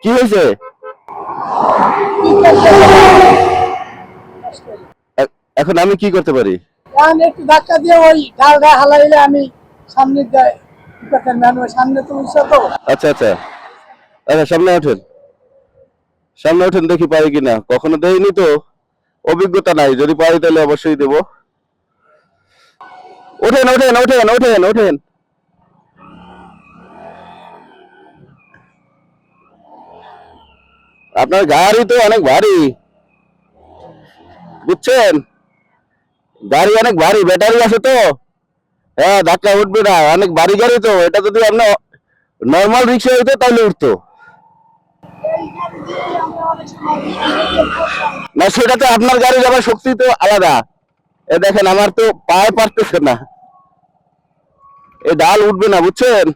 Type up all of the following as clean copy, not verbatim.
কি হয়েছে? এখন আমি কি করতে পারি? একটু ধাক্কা দিয়ে ওই ঢালটা হালাইলে আমি সামনে সামনে তো উঠছে তো। আচ্ছা আচ্ছা আচ্ছা, সামনে ওঠেন, সামনে ওঠেন, দেখি পারি কিনা। কখনো দেইনি তো, অভিজ্ঞতা নাই। যদি পারি তাহলে অবশ্যই দেবো। ওঠেন ওঠেন ওঠেন ওঠেন ওঠেন। আপনার গাড়ি তো অনেক ভারী, বুঝছেন? গাড়ি অনেক ভারী, ব্যাটারি আছে তো। হ্যাঁ, ধাক্কা উঠবে না, অনেক ভারী গাড়ি তো। এটা যদি আপনার নর্মাল রিক্সা হইতো তাহলে উঠতো না। সেটা তো আপনার গাড়ির আবার শক্তি তো আলাদা। এ দেখেন, আমার তো পায়ে পারতেছে না, এই ডাল উঠবে না, বুঝছেন?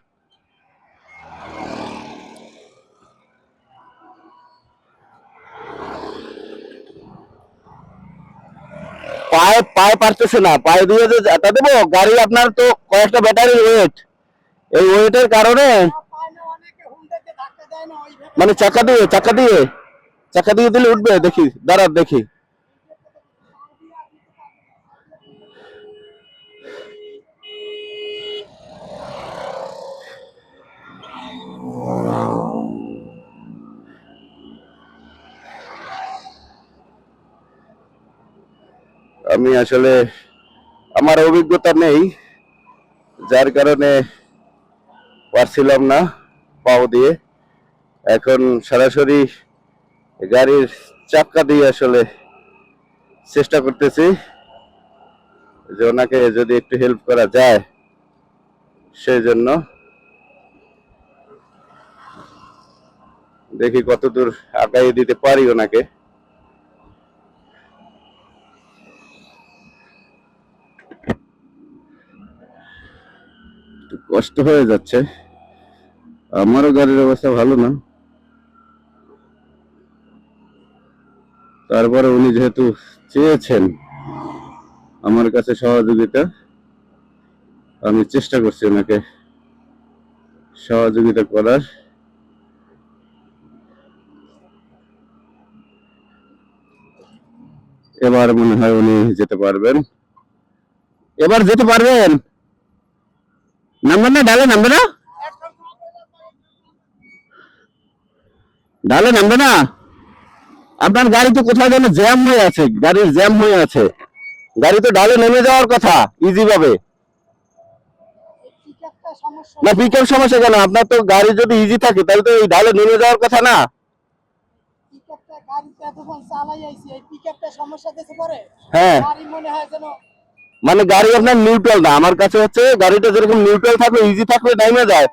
পায়ে পায়ে পারতেছে না, পায়ে দিয়ে যে এটা দেবো। গাড়ি আপনার তো কয়েকটা ব্যাটারি ওয়েট, এই ওয়েটের কারণে মানে চাকা দিয়ে দিলে উঠবে। দেখি, দাঁড়ান দেখি। আমি আসলে, আমার অভিজ্ঞতা নেই, যার কারণে পারছিলাম না পাও দিয়ে। এখন সরাসরি গাড়ির চাক্কা দিয়ে আসলে চেষ্টা করতেছি যে ওনাকে যদি একটু হেল্প করা যায়, সেই জন্য দেখি কতদূর আগাইয়ে দিতে পারি ওনাকে। একটু কষ্ট হয়ে যাচ্ছে, আমারও গাড়ির অবস্থা ভালো না। তারপরে উনি যেহেতু চেয়েছেন আমার কাছে সহযোগিতা, আমি চেষ্টা করছি ওনাকে সহযোগিতা করার। এবার মনে হয় উনি যেতে পারবেন, এবার যেতে পারবেন। নামবেন না, ডালে নামবে না, ডালে নামবে না। আপনার গাড়ি তো কোথাও যেন জ্যাম হয়ে আছে, গাড়ির জ্যাম হয়ে আছে। গাড়ি তো ডালে নেমে যাওয়ার কথা ইজি ভাবে। না, পিকআপ সমস্যা কেন? আপনার তো গাড়ি যদি ইজি থাকে তাহলে তো এই ডালে নেমে যাওয়ার কথা না। হ্যাঁ, মানে গাড়ি আপনার নিউট্রাল না। আমার কাছে হচ্ছে গাড়িটা যেরকম নিউট্রাল থাকবে, ইজি থাকবে, নেমে যায়,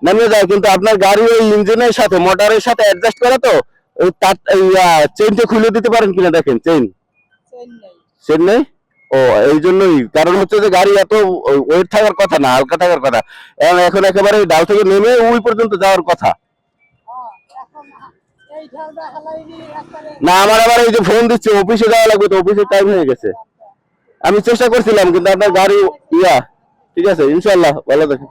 নেমে যায়। কিন্তু আপনার গাড়ি ওই ইঞ্জিনের সাথে, মোটরের সাথে অ্যাডজাস্ট করা তো। ওই তার চেইনটা খুলে দিতে পারেন কিনা দেখেন। চেইন চেইন নেই। ও, এই জন্যই। কারণ হচ্ছে যে গাড়ি এত ওয়েট থাকার কথা না, হালকা থাকার কথা। এখন একেবারে ডাল থেকে নেমে ওই পর্যন্ত যাওয়ার কথা না। আমার আবার এই যে ফোন দিচ্ছে, অফিসে যাওয়া লাগবে তো, অফিসের টাইম হয়ে গেছে। আমি চেষ্টা করছিলাম কিন্তু আপনার গাড়ি ঠিক আছে, ইনশাল্লাহ ভালো থাকে।